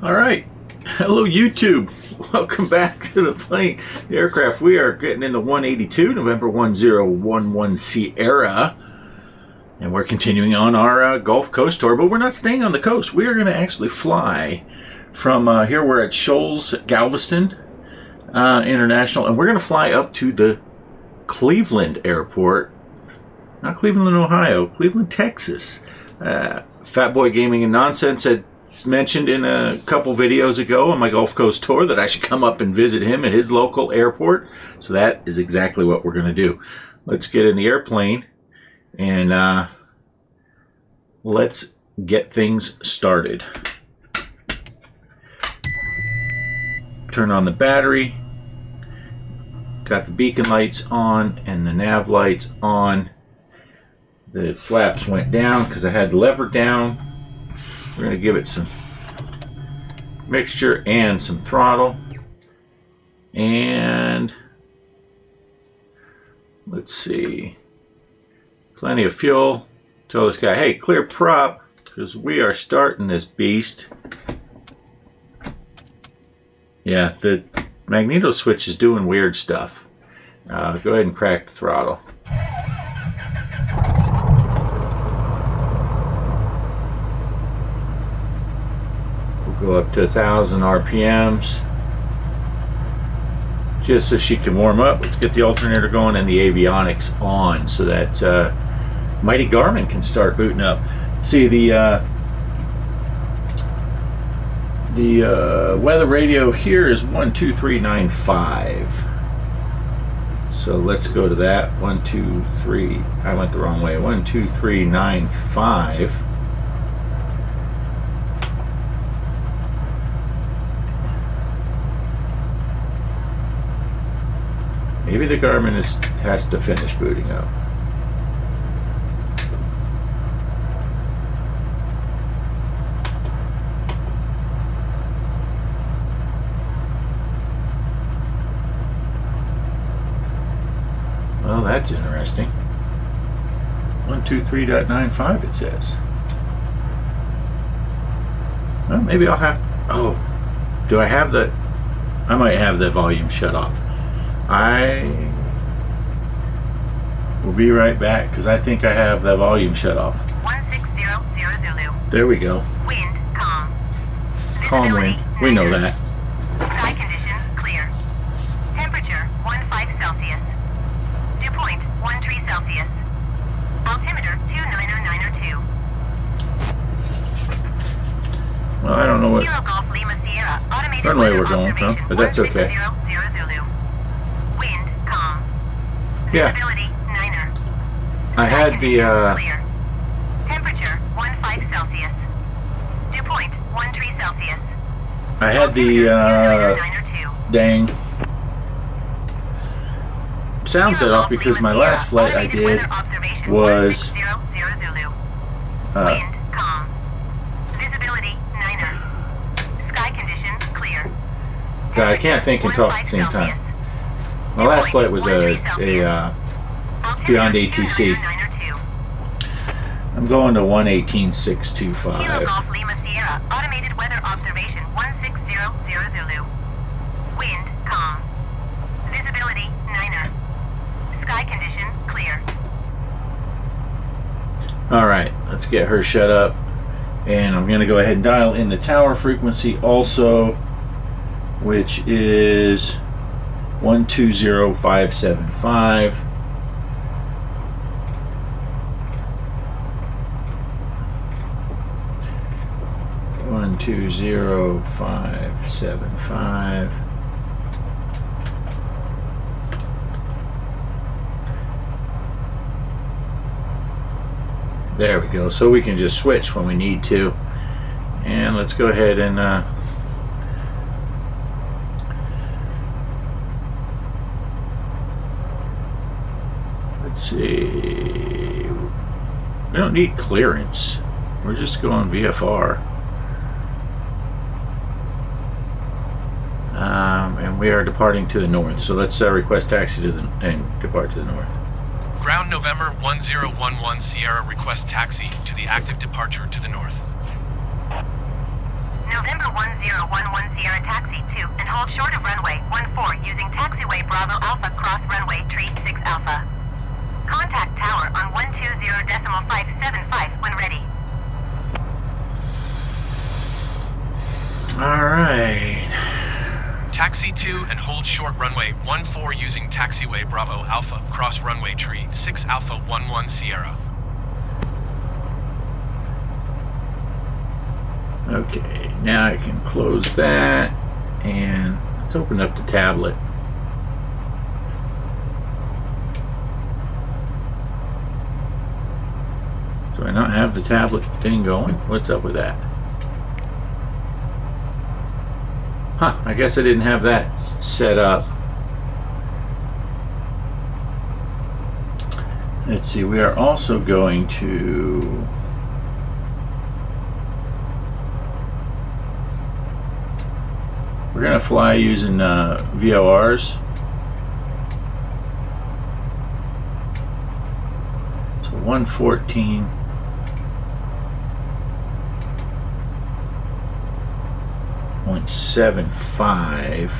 All right. Hello, YouTube. Welcome back to the plane. The aircraft. We are getting in the 182, November 1011 Sierra. And we're continuing on our Gulf Coast tour, but we're not staying on the coast. We are going to actually fly from here. We're at Shoals, Galveston International, and we're going to fly up to the Cleveland Airport. Not Cleveland, Ohio. Cleveland, Texas. Fat Boy Gaming and Nonsense had mentioned in a couple videos ago on my Gulf Coast tour that I should come up and visit him at his local airport. So that is exactly what we're going to do. Let's get in the airplane and let's get things started. Turn on the battery. Got the beacon lights on and the nav lights on. The flaps went down because I had the lever down. We're going to give it some mixture and some throttle. And let's see. Plenty of fuel. Tell this guy, hey, clear prop, because we are starting this beast. Yeah, the magneto switch is doing weird stuff. Go ahead and crack the throttle. Go up to 1,000 RPMs just so she can warm up. Let's get the alternator going and the avionics on so that Mighty Garmin can start booting up. See, the weather radio here is 12395. So let's go to that. 123. I went the wrong way. 12395. Maybe the Garmin has to finish booting up. Well, that's interesting. 123.95 it says. Well, maybe I'll have... Oh, do I have the... I might have the volume shut off. I will be right back because I think I have the volume shut off. 1600 Zulu. There we go. Wind calm. Calm wind. We know that. Sky condition clear. Temperature 15 Celsius. Dew point 13 Celsius. Altimeter 29092. Well, I don't know what Kilo Golf Lima Sierra. Automated runway weather we're going from, observation, but that's okay. 1600 Zulu. Wind calm. Yeah. Visibility niner. I had the Clear. Temperature 15 Celsius. Dew point 13 Celsius. I had the dang sound set off because my last flight I did was Wind calm. Visibility niner. Sky condition clear. God, I can't think and talk at the same time. My last flight was a Beyond ATC. I'm going to 118.625. Kilo Golf Lima Sierra. Automated weather observation 1600 Zulu. Wind calm. Visibility niner. Sky condition clear. Alright, let's get her shut up. And I'm going to go ahead and dial in the tower frequency also, which is 120575. One 20575. There we go. So we can just switch when we need to. And let's go ahead and let's see. We don't need clearance. We're just going VFR. And we are departing to the north. So let's request taxi to and depart to the north. Ground November 1011 Sierra request taxi to the active departure to the north. November November 1011 Sierra taxi to and hold short of runway 14 using taxiway Bravo Alpha cross runway tree 6 Alpha. Contact tower on 120.575 when ready. Alright. Taxi to and hold short runway 14 using taxiway Bravo Alpha cross runway tree 6 Alpha 11 Sierra. Okay, now I can close that and let's open up the tablet. Do I not have the tablet thing going? What's up with that? Huh, I guess I didn't have that set up. Let's see, we are also going to we're going to fly using VORs. So 114. 0.75.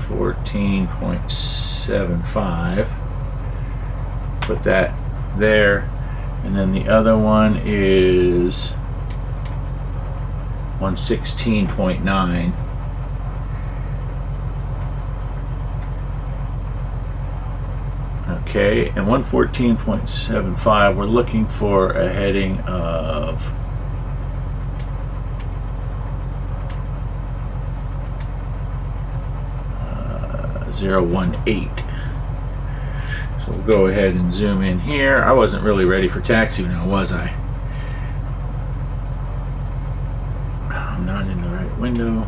14.75. Put that there, and then the other one is 116.9. Okay, and 114.75, we're looking for a heading of 018. So we'll go ahead and zoom in here. I wasn't really ready for taxi now, was I? I'm not in the right window.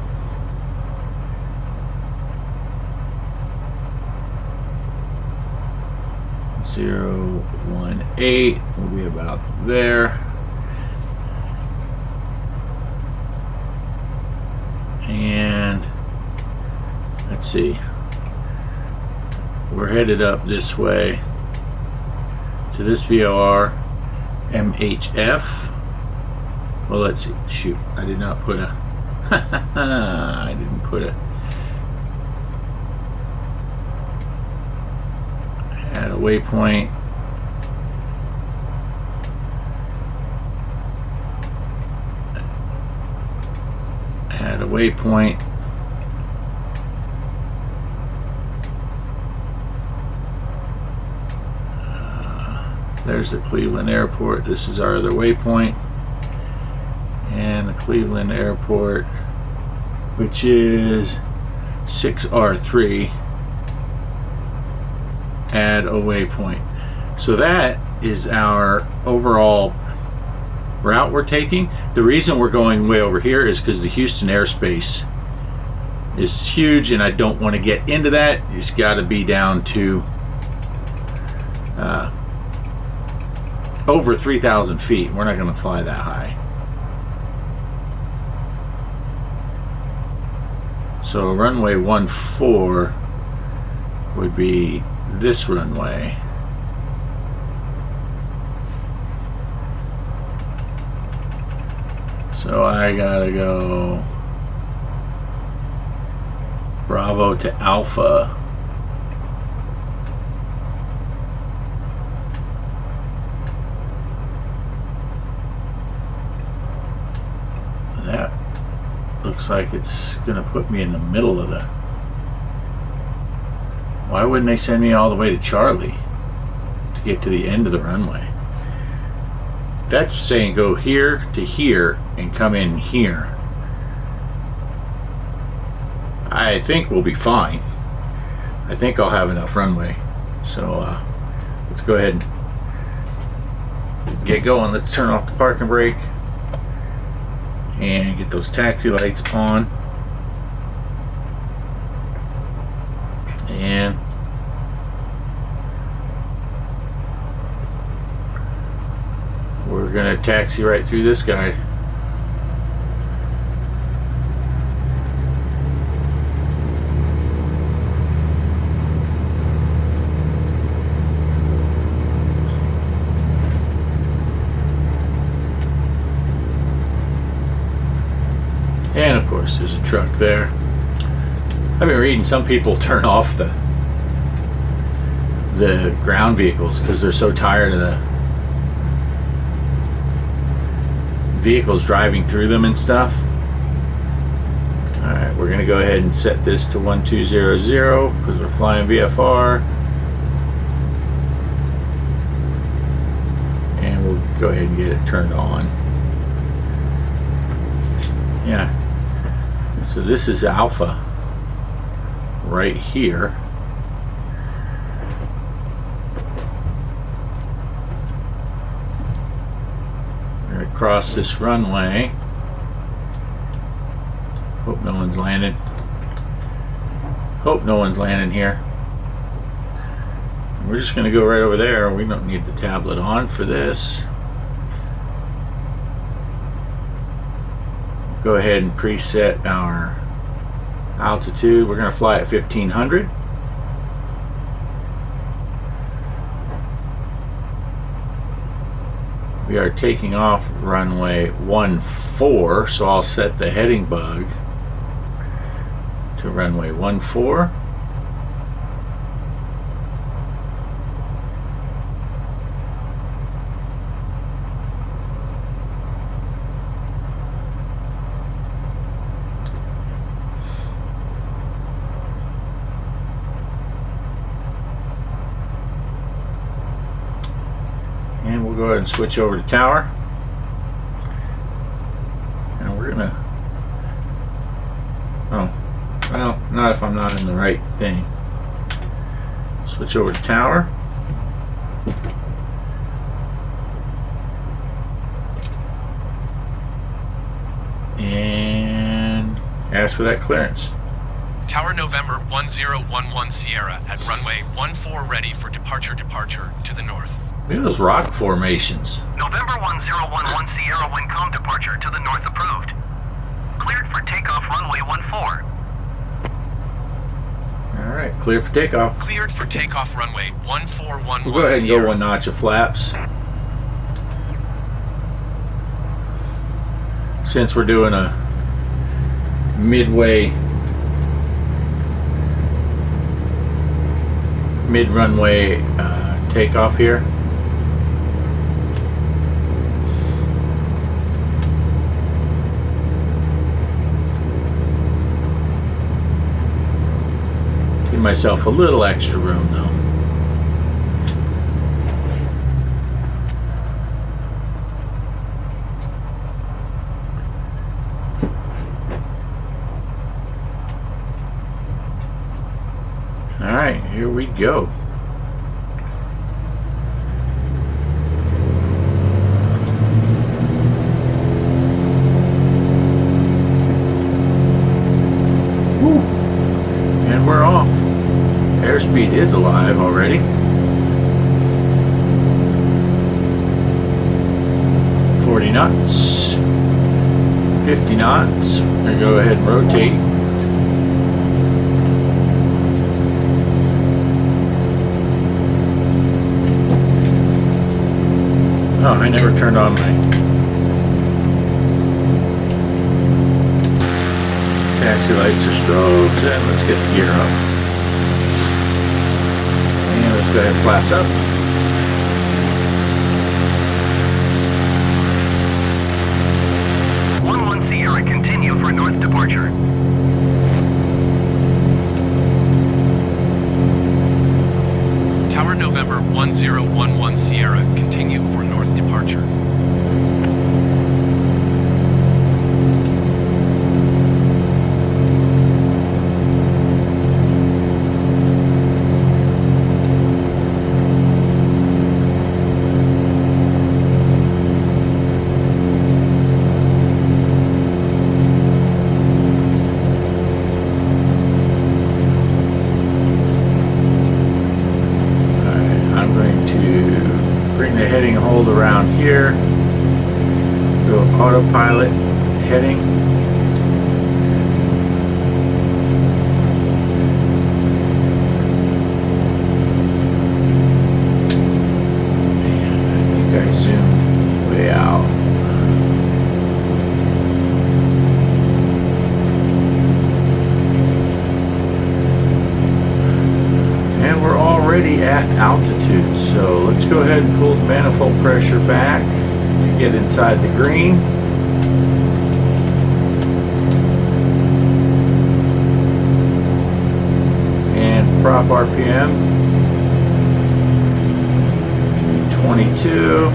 Zero 18 will be about there. And let's see. We're headed up this way to this VOR MHF. Well, let's see. Shoot, I did not put a I didn't put a add a waypoint. Add a waypoint. There's the Cleveland Airport. This is our other waypoint. And the Cleveland Airport, which is 6R3. Add a waypoint. So that is our overall route we're taking. The reason we're going way over here is because the Houston airspace is huge, and I don't want to get into that. It's got to be down to over 3,000 feet. We're not going to fly that high. So runway 14 would be this runway. So I gotta go Bravo to Alpha. That looks like it's gonna put me in the middle of the... Why wouldn't they send me all the way to Charlie to get to the end of the runway? That's saying go here to here and come in here. I think we'll be fine. I think I'll have enough runway. So let's go ahead and get going. Let's turn off the parking brake and get those taxi lights on. And we're gonna taxi right through this guy. And of course there's a truck there. I've been reading some people turn off the ground vehicles because they're so tired of the vehicles driving through them and stuff. Alright, we're going to go ahead and set this to 1200 because we're flying VFR. And we'll go ahead and get it turned on. Yeah. So this is Alpha right here. We're going to cross this runway. Hope no one's landed. Hope no one's landing here. We're just going to go right over there. We don't need the tablet on for this. Go ahead and preset our altitude. We're going to fly at 1500. We are taking off runway 14, so I'll set the heading bug to runway 14. And we'll go ahead and switch over to tower. And we're gonna, oh, well, not if I'm not in the right thing. Switch over to tower. And ask for that clearance. Tower November 1011 Sierra at runway 14 ready for departure to the north. Look at those rock formations. November 1011 Sierra Wincom departure to the north approved. Cleared for takeoff runway 14. Alright, clear for takeoff. Cleared for takeoff runway 1411 We'll go ahead and Sierra. go one notch of flaps. Since we're doing a mid-runway takeoff here. Give myself a little extra room though. Alright, here we go. Woo. And we're off. Airspeed is alive already. 40 knots. 50 knots. I'm going to go ahead and rotate. Oh, I never turned on my taxi lights or strobes, and let's get the gear up. And let's go ahead and flaps up. Sierra continue for north departure. Tower November 1011 Sierra, continue for north departure. Hold around here, go autopilot heading, and I think I zoomed way out. at altitude. So let's go ahead and pull the manifold pressure back to get inside the green. And prop RPM 22.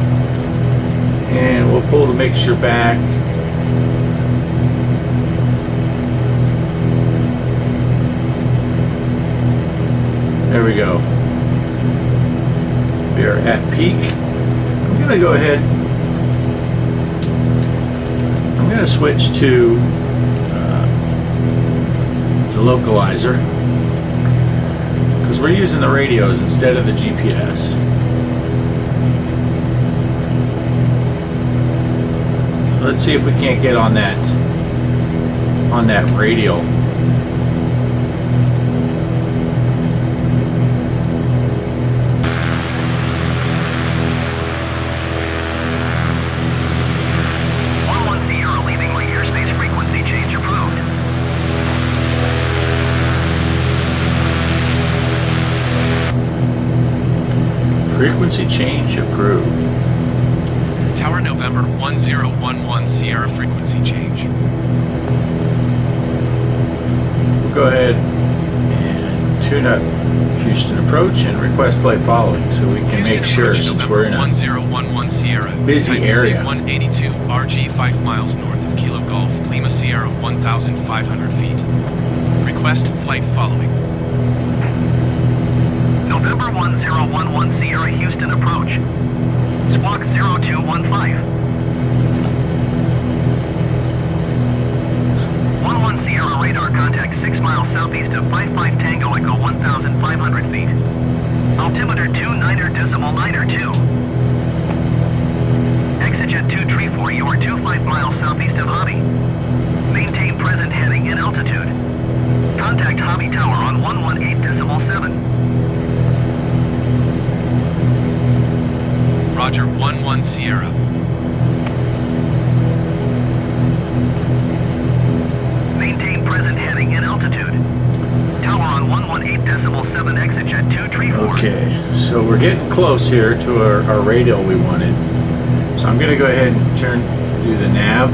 And we'll pull the mixture back. There we go. We are at peak. I'm going to go ahead. I'm going to switch to the localizer because we're using the radios instead of the GPS. Let's see if we can't get on that radial. Frequency change approved. Tower November 1011 Sierra frequency change. We'll go ahead and tune up Houston approach and request flight following so we can Houston make sure since November we're in a 1011 Sierra. busy area. C182RG 5 miles north of Kilo Golf, Lima Sierra 1,500 feet. Request flight following. November 1011 Sierra Houston approach. Squawk 0215. 11 Sierra radar contact 6 miles southeast of 55 Tango Echo 1,500 feet. Altimeter 29.92. Exigent 234, you are 25 miles southeast of Hobby. Maintain present heading and altitude. Contact Hobby Tower on 118.7. Roger 11 Sierra. Maintain present heading and altitude. Tower on 118.7 exit 234. Okay, so we're getting close here to our radial we wanted. So I'm going to go ahead and do the nav.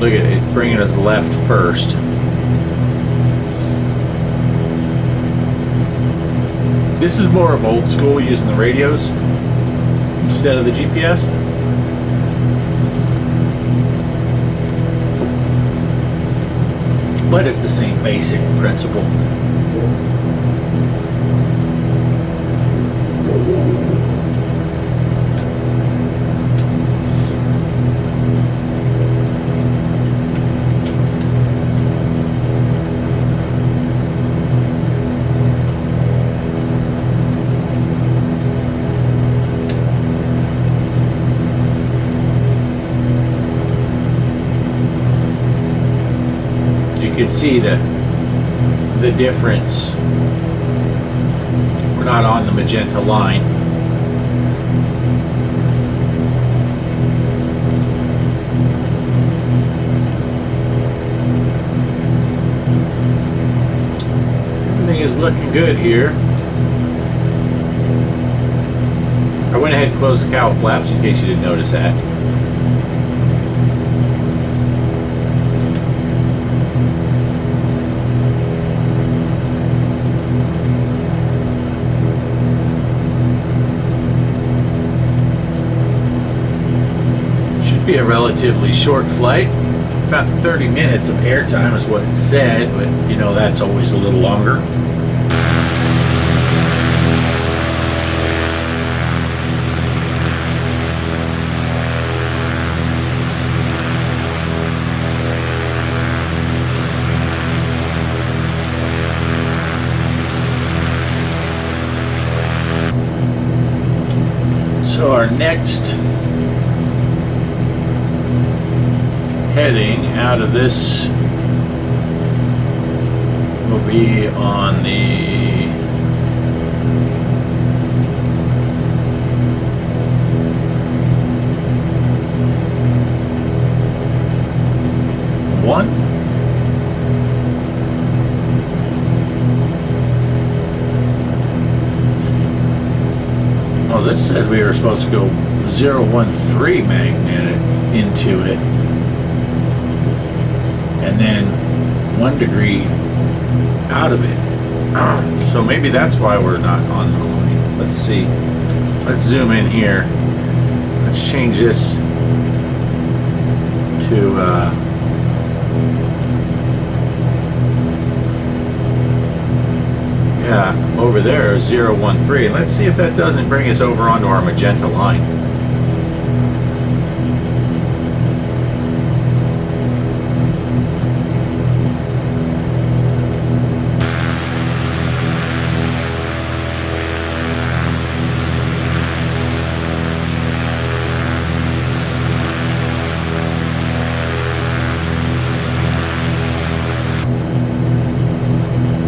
Look at it, bringing us left first. This is more of old school, using the radios instead of the GPS. But it's the same basic principle. You can see the difference. We're not on the magenta line. Everything is looking good here. I went ahead and closed the cowl flaps in case you didn't notice that. Be a relatively short flight, about 30 minutes of airtime is what it said, but you know that's always a little longer. So our next heading out of this will be on the Well, this says we were supposed to go 013 magnetic into it, and then 1 degree out of it. So maybe that's why we're not on the line. Let's see. Let's zoom in here. Let's change this to yeah, over there, 013. Let's see if that doesn't bring us over onto our magenta line.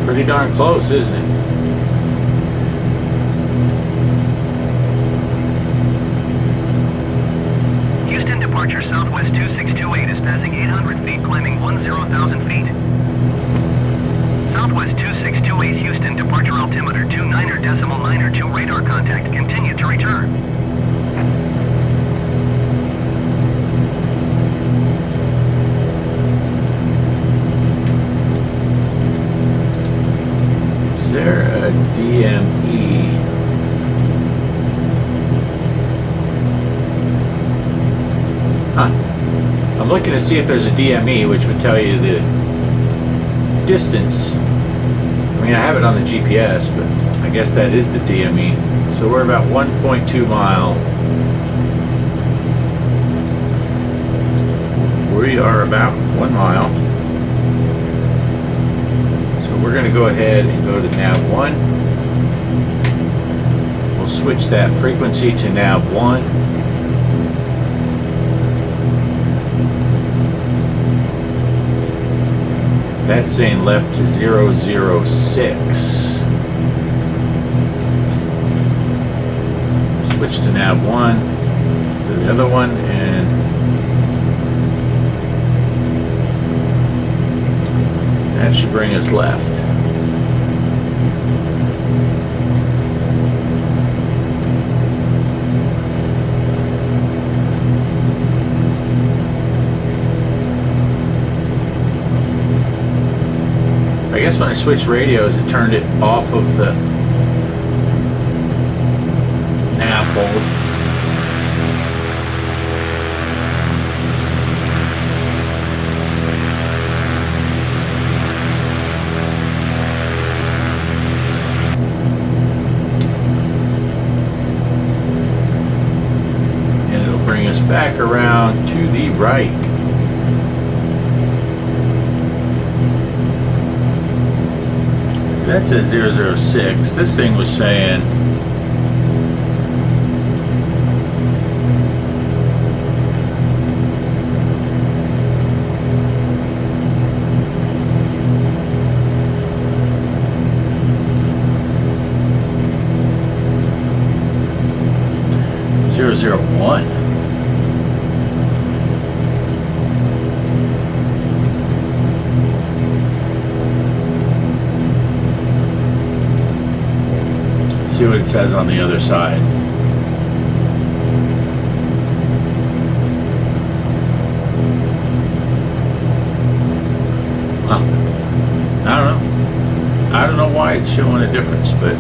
Pretty darn close, isn't it? Houston departure Southwest 2628 is passing 800 feet, climbing 10,000 feet. Southwest 2628 Houston departure altimeter 29.902 radar contact. Continue to return. Is there a DME? Huh. I'm looking to see if there's a DME, which would tell you the distance. I mean, I have it on the GPS, but I guess that is the DME. So we're about 1.2 mile. We are about 1 mile. We're going to go ahead and go to nav 1. We'll switch that frequency to nav 1. That's saying left to 006. Switch to nav 1 to the other one, and that should bring us left. I guess when I switched radios, it turned it off of the nav hold. Back around to the right. So that says 006. This thing was saying .001. See what it says on the other side. Huh. I don't know. I don't know why it's showing a difference, but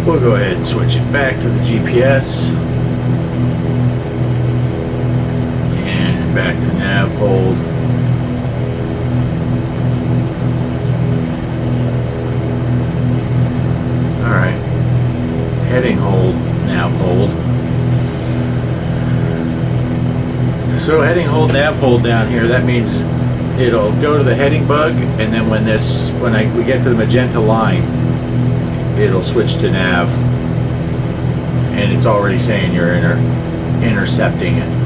we'll go ahead and switch it back to the GPS. Back to nav hold. Alright. Heading hold, nav hold. So heading hold, nav hold down here, that means it'll go to the heading bug, and then when we get to the magenta line, it'll switch to nav, and it's already saying you're intercepting it.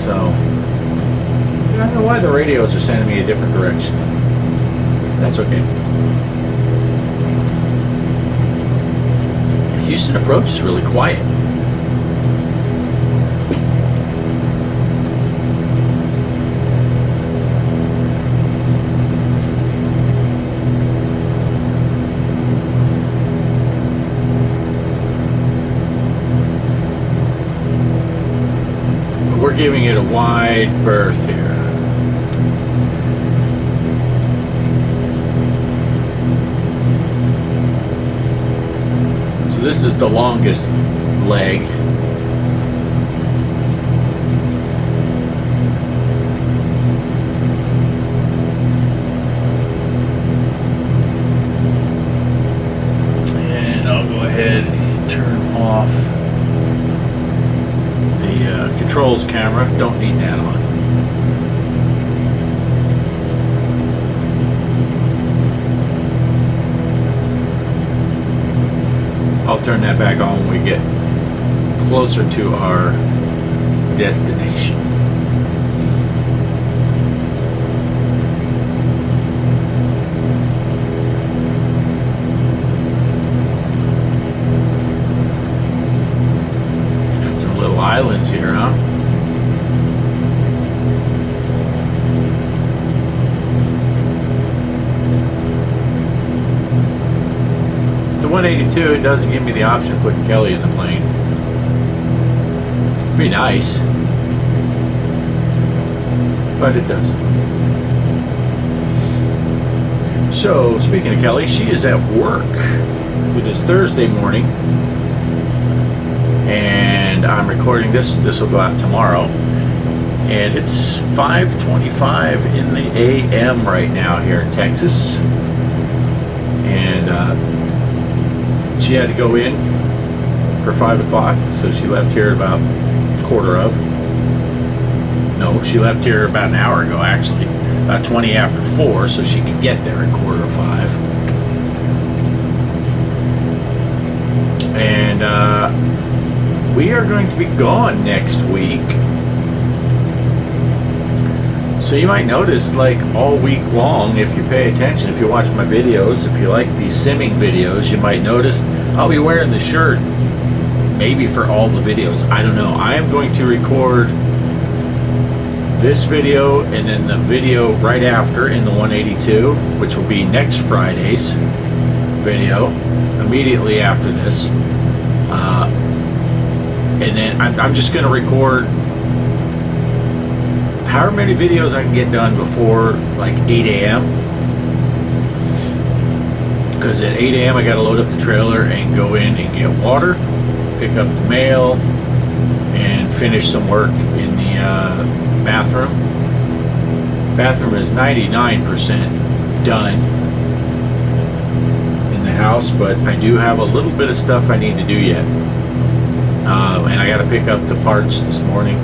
So, I don't know why the radios are sending me a different direction. That's okay. Houston approach is really quiet. we're giving it a wide berth here. So this is the longest leg. And I'll go ahead and turn off the controls camera. Don't need that on. I'll turn that back on when we get closer to our destination. Got some little islands here, huh? The 182, it doesn't give me the option of putting Kelly in the plane. Be nice, but it doesn't. So, speaking of Kelly, she is at work. It is Thursday morning, and I'm recording this. This will go out tomorrow, and it's 5:25 in the a.m. right now here in Texas, and she had to go in for 5 o'clock, so she left here about quarter of. No, she left here about an hour ago, actually. About 20 after 4, so she could get there at quarter of 5. And we are going to be gone next week. So you might notice, like, all week long, if you pay attention, if you watch my videos, if you like these simming videos, you might notice I'll be wearing the shirt maybe for all the videos. I don't know. I am going to record this video and then the video right after in the 182, which will be next Friday's video, immediately after this. And then I'm just going to record however many videos I can get done before like 8 a.m. Because at 8 a.m. I got to load up the trailer and go in and get water, pick up the mail, and finish some work in the bathroom. Bathroom is 99% done in the house, but I do have a little bit of stuff I need to do yet. And I got to pick up the parts this morning.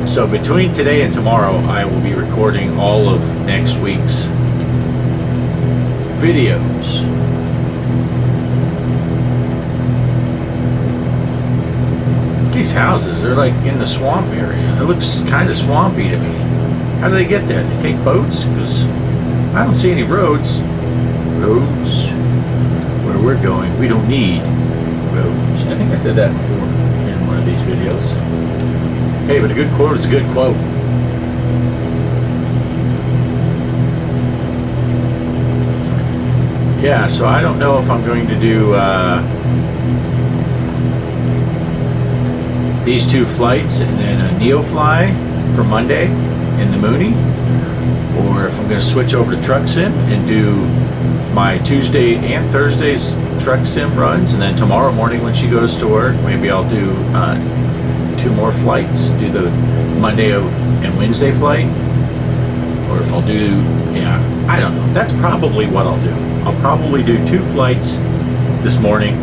So between today and tomorrow, I will be recording all of next week's videos. These houses, they're like in the swamp area. It looks kind of swampy to me. How do they get there? They take boats? Because I don't see any roads. Roads? Where we're going, we don't need roads. I think I said that before in one of these videos. Hey, but a good quote is a good quote. Yeah, so I don't know if I'm going to do these 2 flights and then a Neo fly for Monday in the Mooney, or if I'm going to switch over to Truck Sim and do my Tuesday and Thursday's Truck Sim runs, and then tomorrow morning when she goes to work, maybe I'll do 2 more flights, do the Monday and Wednesday flight, or if I'll do, yeah, I don't know. That's probably what I'll do. I'll probably do 2 flights this morning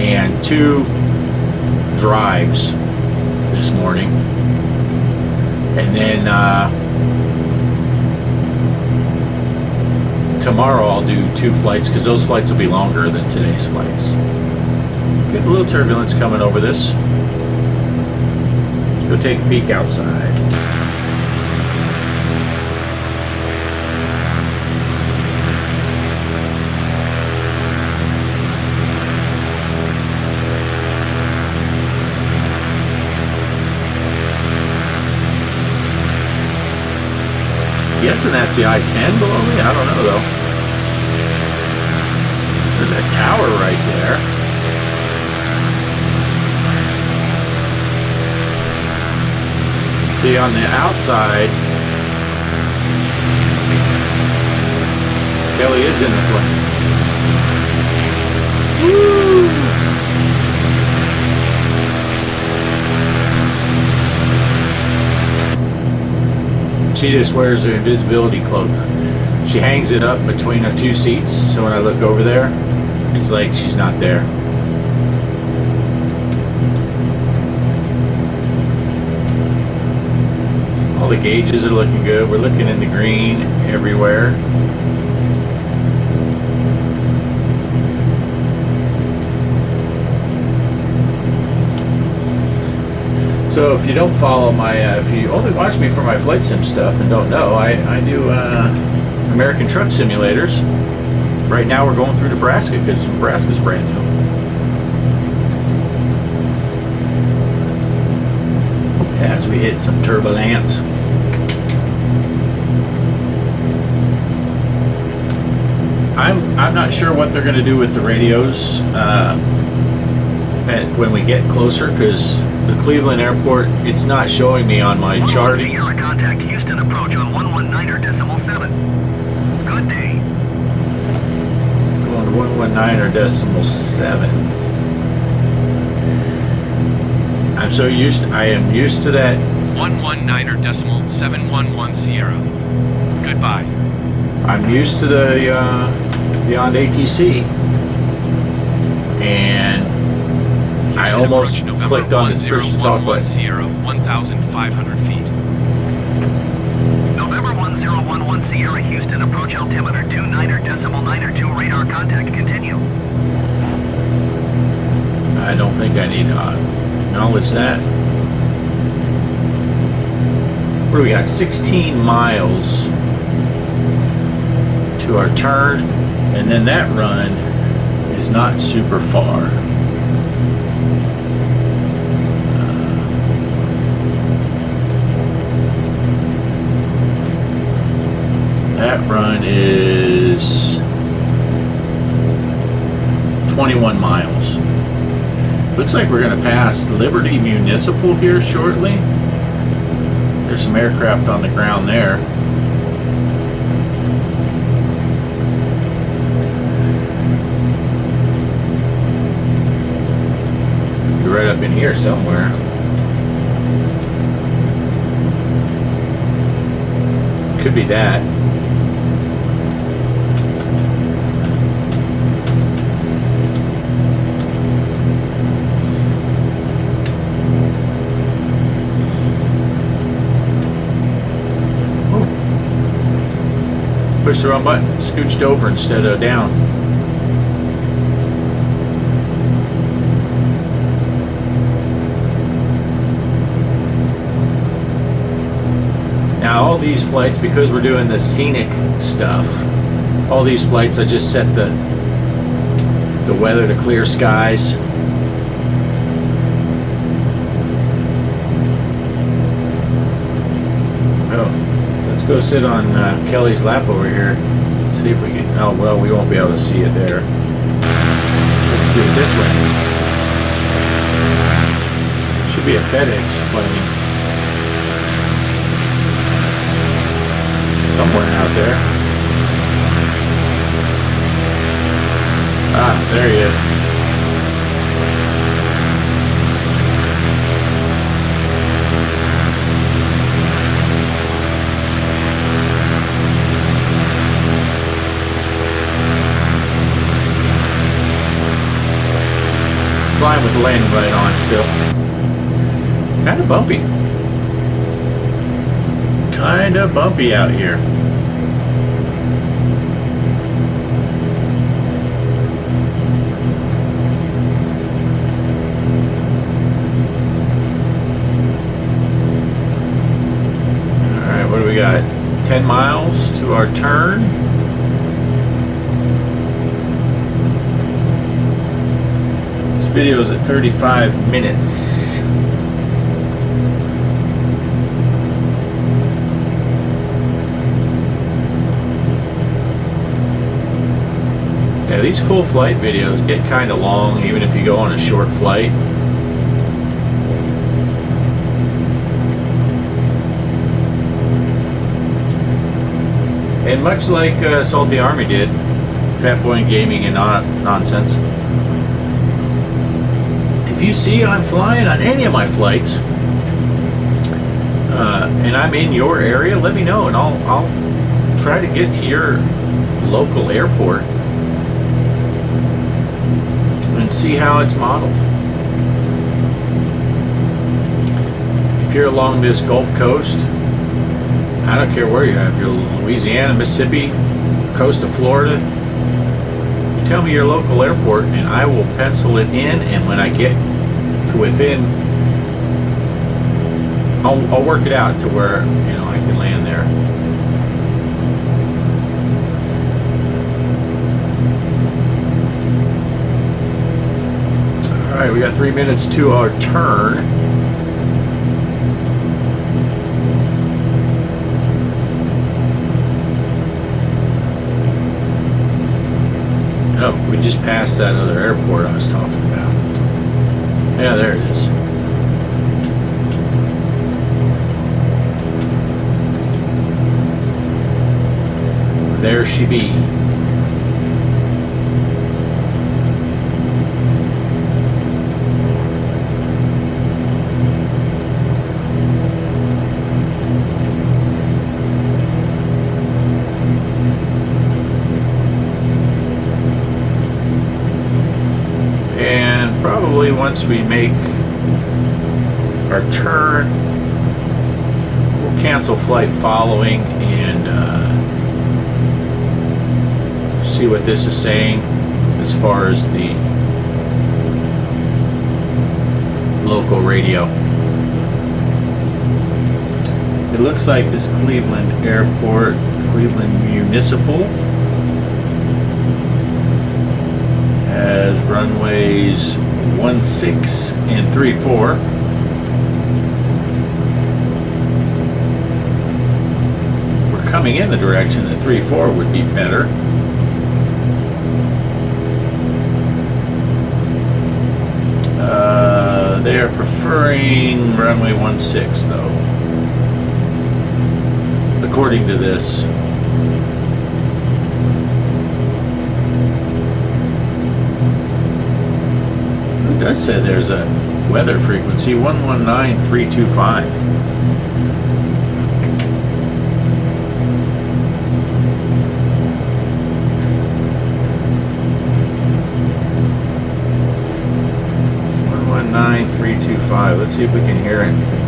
and 2 drives this morning, and then tomorrow I'll do 2 flights, because those flights will be longer than today's flights. Get a little turbulence coming over this. Go take a peek outside. Guessing that's the I-10 below me? I don't know though. There's a tower right there. See, on the outside, Kelly is in the plane. Woo! She just wears her invisibility cloak. She hangs it up between her two seats, so when I look over there, it's like she's not there. All the gauges are looking good. We're looking in the green everywhere. So if you don't follow my, if you only watch me for my flight sim stuff and don't know, I do American truck simulators. Right now we're going through Nebraska because Nebraska's brand new. As we hit some turbulence. I'm not sure what they're going to do with the radios when we get closer, because the Cleveland airport, it's not showing me on my charting. Sierra contact Houston approach on 119.7. Good day. Going to 119.7. I am used to that. 119.711 Sierra. Goodbye. I'm used to the Beyond ATC, and I almost clicked on the push to talk button. Sierra, 1,500 feet. November 1011 Sierra Houston approach altimeter 29.902 radar contact continue. I don't think I need to acknowledge that. What do we got? 16 miles to our turn, and then that run is not super far. That run is 21 miles. Looks like we're going to pass Liberty Municipal here shortly. There's some aircraft on the ground there. You're right up in here somewhere. Could be that. Pushed the wrong button, scooched over instead of down. Now all these flights, because we're doing the scenic stuff, all these flights I just set the weather to clear skies. Let's go sit on Kelly's lap over here. See if we can. Oh well, we won't be able to see it there. Let's do it this way. Should be a FedEx plane somewhere out there. Ah, there he is. Flying with the landing light on still. Kind of bumpy. Kind of bumpy out here. Alright, what do we got? 10 miles to our turn. Video is at 35 minutes. Yeah, these full flight videos get kind of long, even if you go on a short flight. And much like Salty Army did, Fat Boy Gaming and Nonsense, if you see I'm flying on any of my flights, and I'm in your area, let me know, and I'll try to get to your local airport and see how it's modeled. If you're along this Gulf Coast, I don't care where you're at, if you're Louisiana, Mississippi, coast of Florida, you tell me your local airport and I will pencil it in, and when I get to within, I'll work it out to where, you know, I can land there. Alright, we got 3 minutes to our turn. Oh, we just passed that other airport I was talking about. Yeah, there it is. There she be. And probably once we make our turn, we'll cancel flight following and see what this is saying as far as the local radio. It looks like this Cleveland Airport, Cleveland Municipal, has runways 16 and 34. We're coming in the direction that 34 would be better. They are preferring runway 16 though, according to this. It does say there's a weather frequency 119325. Let's see if we can hear anything.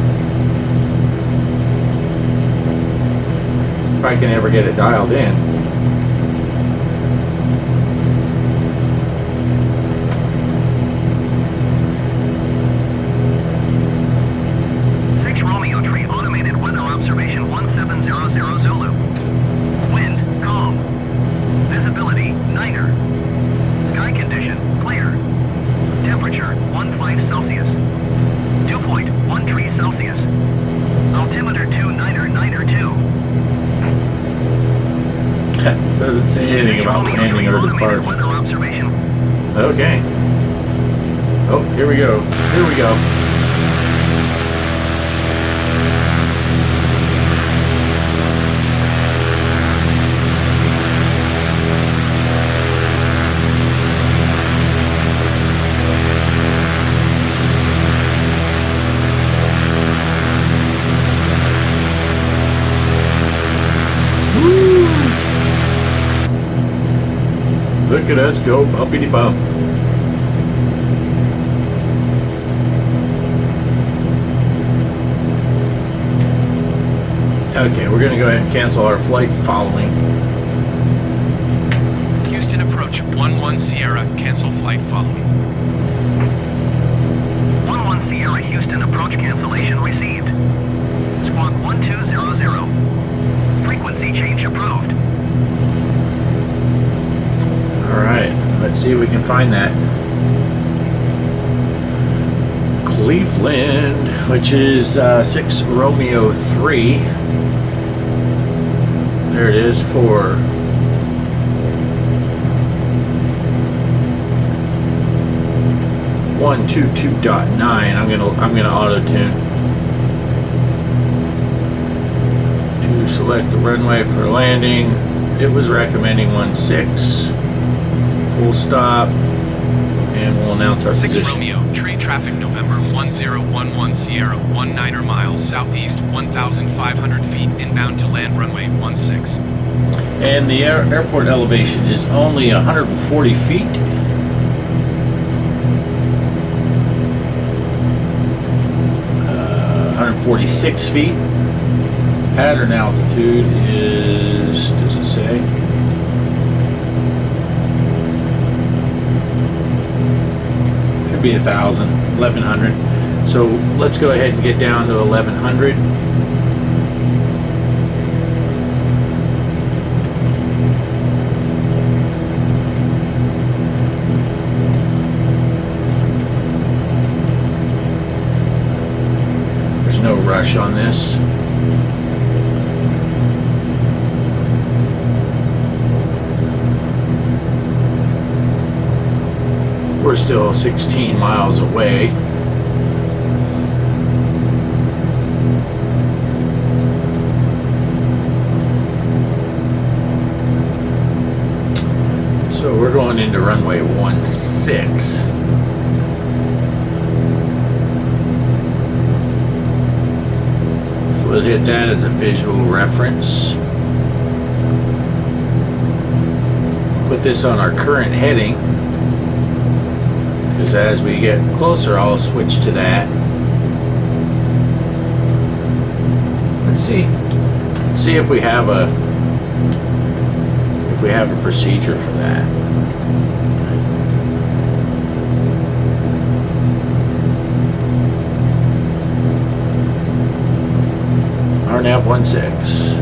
If I can ever get it dialed in. Romeo Tree automated weather observation 1700 Zulu. Wind calm. Visibility niner. Sky condition clear. Temperature 15 Celsius. 2.13 Celsius. Altimeter 2992. Doesn't say anything about landing or departing. Weather observation. Okay. Oh, here we go. Here we go. Look at us go bumpity bump. Okay, we're going to go ahead and cancel our flight following. Houston approach 11 Sierra, cancel flight following. 11 Sierra Houston approach cancellation received. Squawk 1200. Frequency change approved. Alright, let's see if we can find that. Cleveland, which is 6 Romeo 3. There it is for 122.9. I'm gonna auto tune. to select the runway for landing. It was recommending 16. Full stop. And we'll announce our 6 position. Romeo, tree traffic November 1011 Sierra, 19er miles, southeast 1,500 feet, inbound to land runway 16. And the airport elevation is only 140 feet. Uh, 146 feet. Pattern altitude is, does it say? Should be 1,000, 1,100. So let's go ahead and get down to 1,100. There's no rush on this. We're still 16 miles away. So we're going into runway 16. So we'll hit that as a visual reference. Put this on our current heading, because as we get closer I'll switch to that. Let's see if we have a procedure for that. RNAV 16.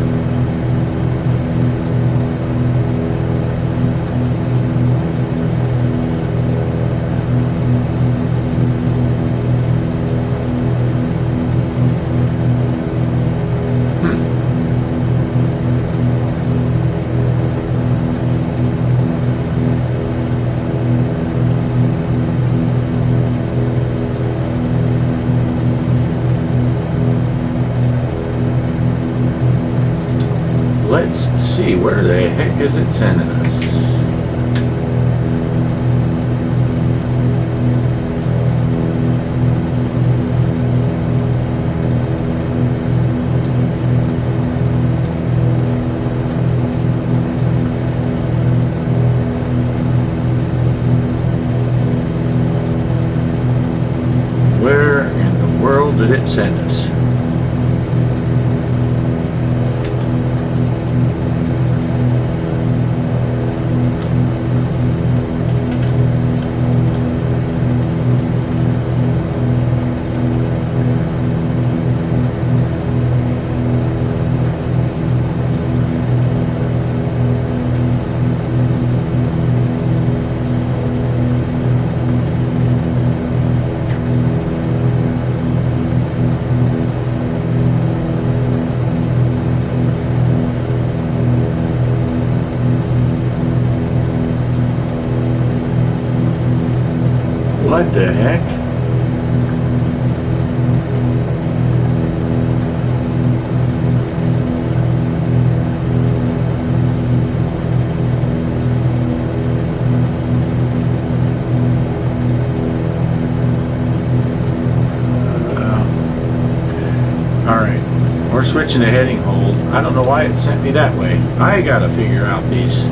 Let's see, where the heck is it sending us? Where in the world did it send us? What the heck? Alright, we're switching to heading hold. I don't know why it sent me that way. I gotta figure out these.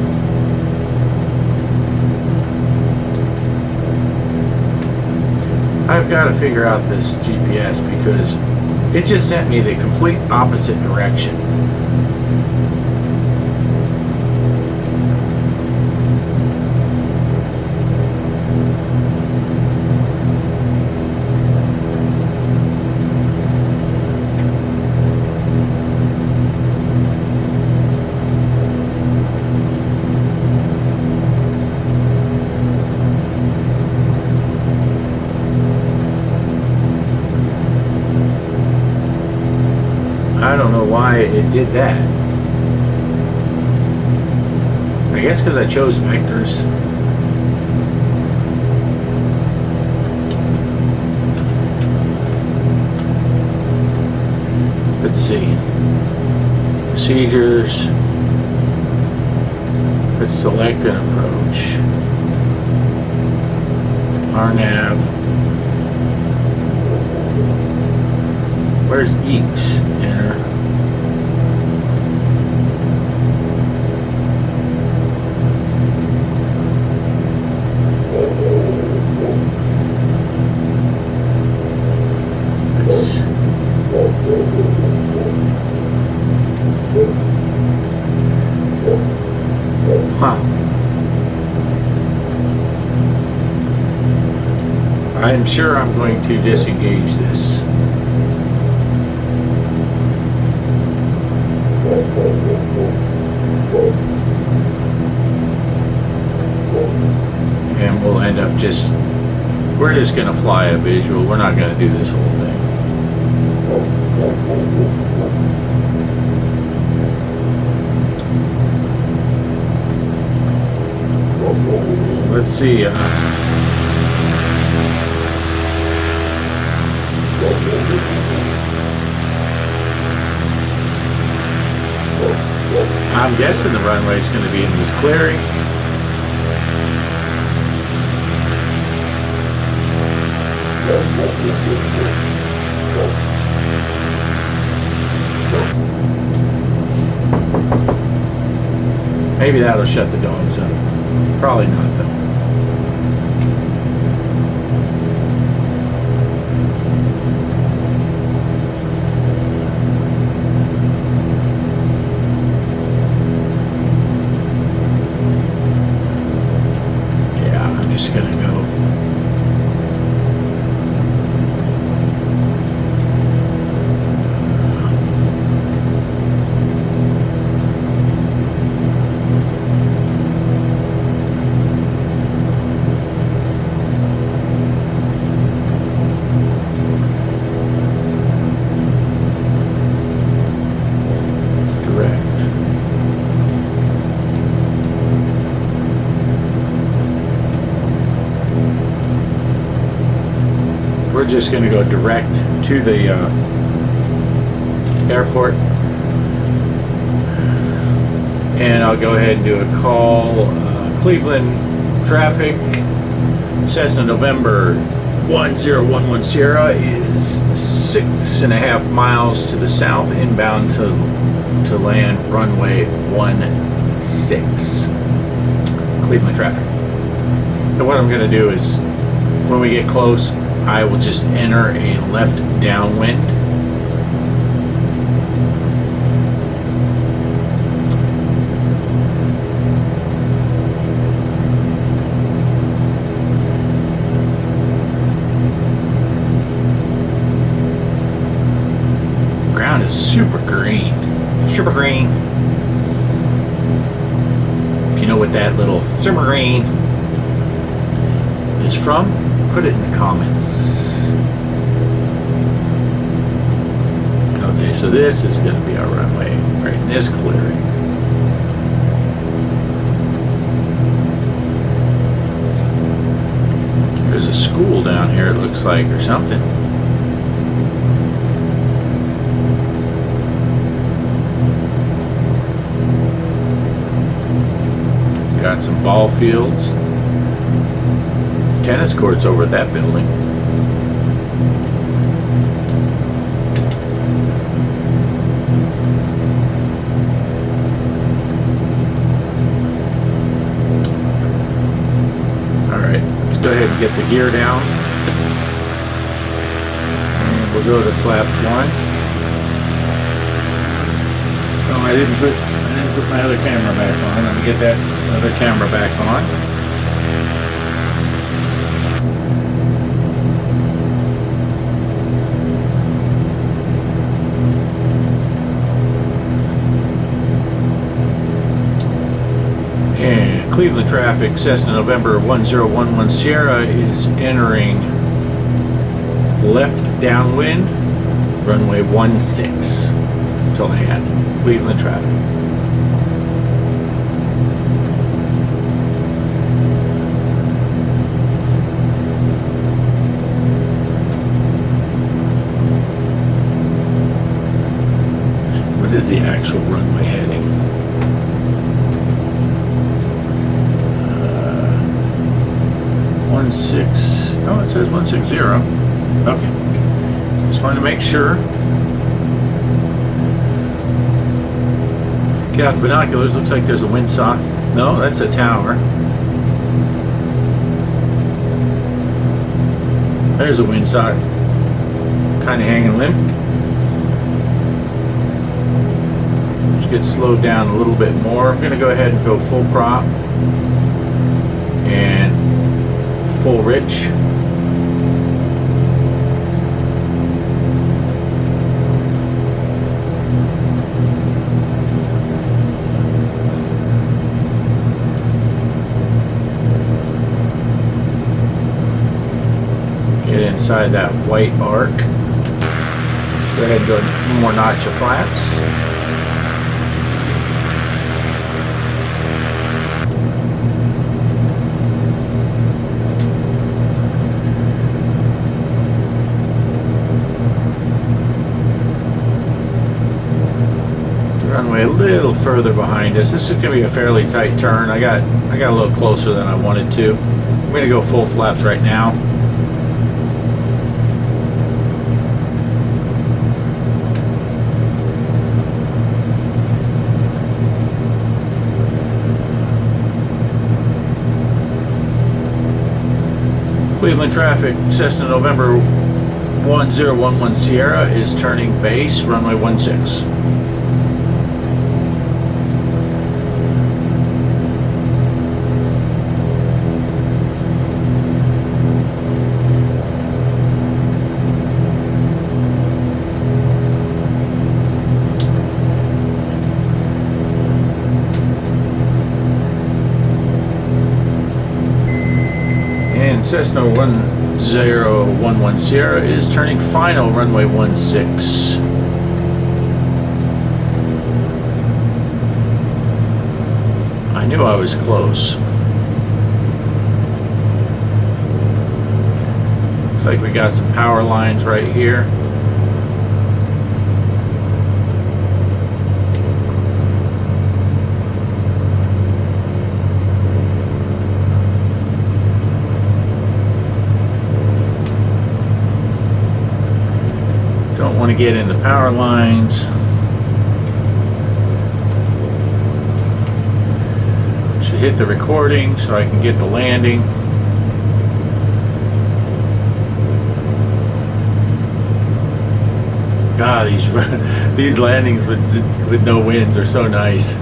I've got to figure out this GPS because it just sent me the complete opposite direction. I don't know why it did that. I guess because I chose vectors. Let's see. Procedures. Let's select an approach. RNAV. Where's Geeks? Enter. Huh. I'm sure I'm going to disengage this. And we'll end up we're just going to fly a visual. We're not going to do this whole thing. Let's see. I'm guessing the runway is going to be in this clearing. Maybe that'll shut the dogs up. Probably not, though. Yeah, I'm just gonna go. We're just going to go direct to the airport, and I'll go ahead and do a call. Cleveland traffic, Cessna November 1011 Sierra is 6.5 miles to the south, inbound to land runway 16. Cleveland traffic. And what I'm going to do is, when we get close, I will just enter a left downwind. Ground is super green. Super green. If you know what that little super green is from, put it in the comments. Okay, so this is going to be our runway right in this clearing. There's a school down here, it looks like, or something. Got some ball fields. Tennis courts over at that building. Alright, let's go ahead and get the gear down. And we'll go to flaps 1. Oh, I didn't put my other camera back on. Let me get that other camera back on. And Cleveland traffic, Cessna November 1011 Sierra is entering left downwind, runway 16 to land. Cleveland traffic. is the actual runway heading? 16. Oh, it says 160. Okay. Just wanted to make sure. Get out the binoculars. Looks like there's a windsock. No, that's a tower. There's a windsock. Kind of hanging limp. Let's get slowed down a little bit more. I'm going to go ahead and go full prop and full rich. Get inside that white arc. Let's go ahead and do one more notch of flaps. Runway a little further behind us. This is going to be a fairly tight turn. I got a little closer than I wanted to. I'm going to go full flaps right now. Cleveland traffic, Cessna November 1011 Sierra is turning base, runway 16. Cessna 1011 Sierra is turning final, runway 16. I knew I was close. Looks like we got some power lines right here. Want to get in the power lines. Should hit the recording so I can get the landing. God, these landings with no winds are so nice.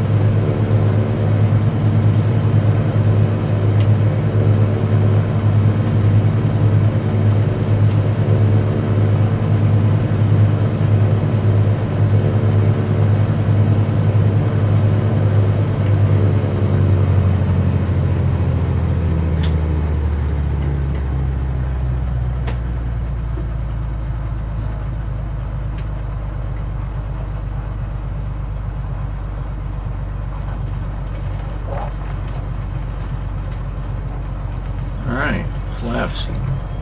Flaps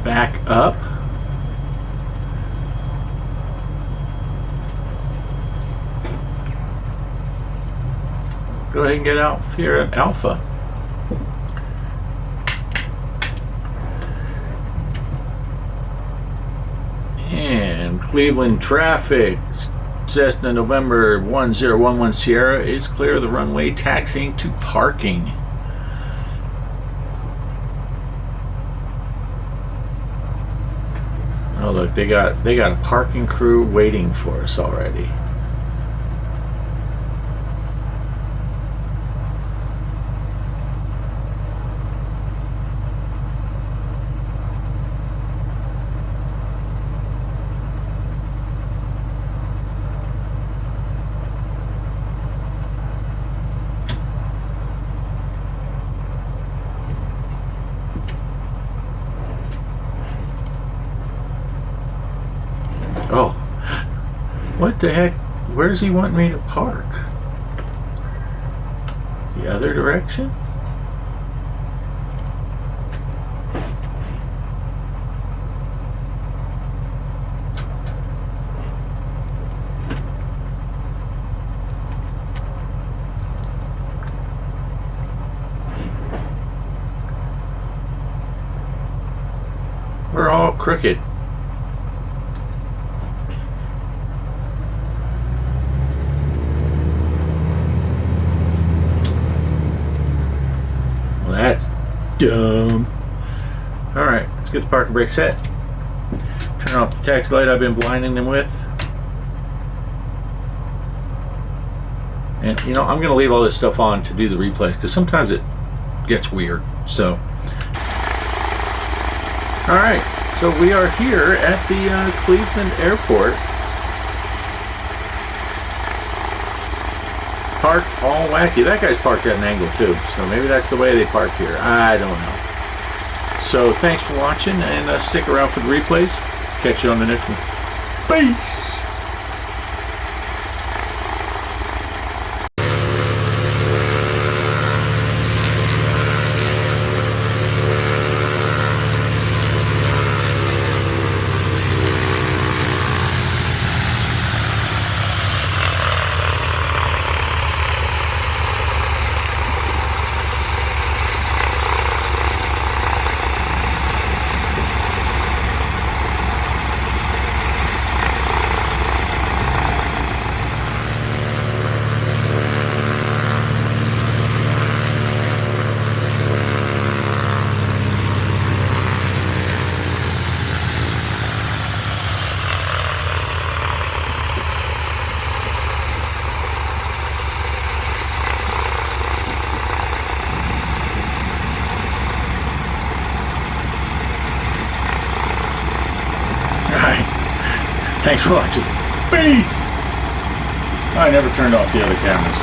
back up. Go ahead and get out here at Alpha. And Cleveland traffic, Cessna November 1011 Sierra is clear of the runway, taxiing to parking. Oh look, they got a parking crew waiting for us already. Oh, what the heck? Where does he want me to park? The other direction? crooked. Well, that's dumb. Alright, let's get the parking brake set. Turn off the taxi light I've been blinding them with. And, you know, I'm going to leave all this stuff on to do the replays because sometimes it gets weird. So, alright, so we are here at the Cleveland Airport. Parked all wacky. That guy's parked at an angle too, so maybe that's the way they park here. I don't know. So, thanks for watching, and stick around for the replays. Catch you on the next one. Peace! Thanks for watching. Peace! I never turned off the other cameras.